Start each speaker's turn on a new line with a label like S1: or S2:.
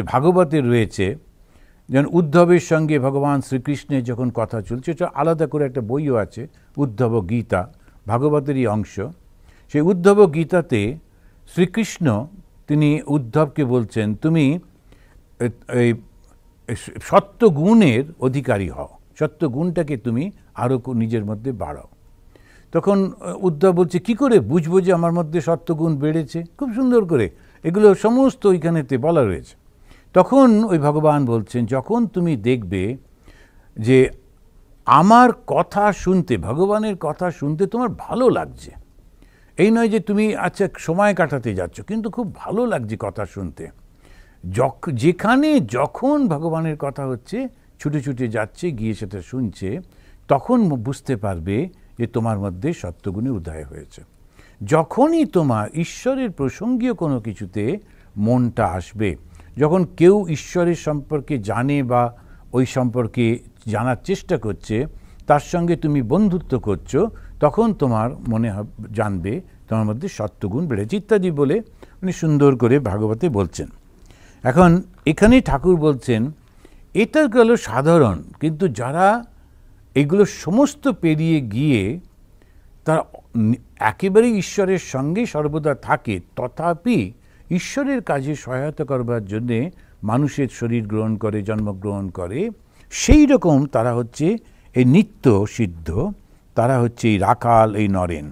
S1: ভাগবতে রয়েছে, যেমন উদ্ধবের সঙ্গে ভগবান শ্রীকৃষ্ণের যখন কথা চলছে, এটা আলাদা করে একটা বইও আছে, উদ্ধব গীতা, ভাগবতেরই অংশ। সেই উদ্ধব গীতাতে শ্রীকৃষ্ণ তিনি উদ্ধবকে বলছেন, তুমি এই সত্যগুণের অধিকারী হও, সত্যগুণটাকে তুমি আরও নিজের মধ্যে বাড়াও। তখন উদ্ধব বলছে, কি করে বুঝবো যে আমার মধ্যে সত্যগুণ বেড়েছে? খুব সুন্দর করে এগুলো সমস্ত ওইখানেতে বলা রয়েছে। তখন ওই ভগবান বলছেন, যখন তুমি দেখবে যে আমার কথা শুনতে, ভগবানের কথা শুনতে তোমার ভালো লাগছে, এই নয় যে তুমি আচ্ছা সময় কাটাতে যাচ্ছ, কিন্তু খুব ভালো লাগছে কথা শুনতে, যেখানে যখন ভগবানের কথা হচ্ছে ছুটে ছুটে যাচ্ছে, গিয়ে সেটা শুনছে, তখন বুঝতে পারবে যে তোমার মধ্যে সত্যগুণের উদয় হয়েছে। যখনই তোমার ঈশ্বরের প্রসঙ্গীয় কোনো কিছুতে মনটা আসবে, যখন কেউ ঈশ্বরের সম্পর্কে জানে বা ওই সম্পর্কে জানার চেষ্টা করছে, তার সঙ্গে তুমি বন্ধুত্ব করছো, তখন তোমার মনে জানবে তোমার মধ্যে সত্যগুণ বেড়েছে ইত্যাদি বলে উনি সুন্দর করে ভাগবতে বলছেন। এখন এখানেই ঠাকুর বলছেন, এটা গেল সাধারণ, কিন্তু যারা এগুলো সমস্ত পেরিয়ে গিয়ে তারা একেবারেই ঈশ্বরের সঙ্গে সর্বদা থাকে, তথাপি ঈশ্বরের কাজে সহায়তা করবার জন্যে মানুষের শরীর গ্রহণ করে, জন্মগ্রহণ করে, সেই রকম তারা হচ্ছে এই নিত্য সিদ্ধ, তারা হচ্ছে এই রাখাল, এই নরেন।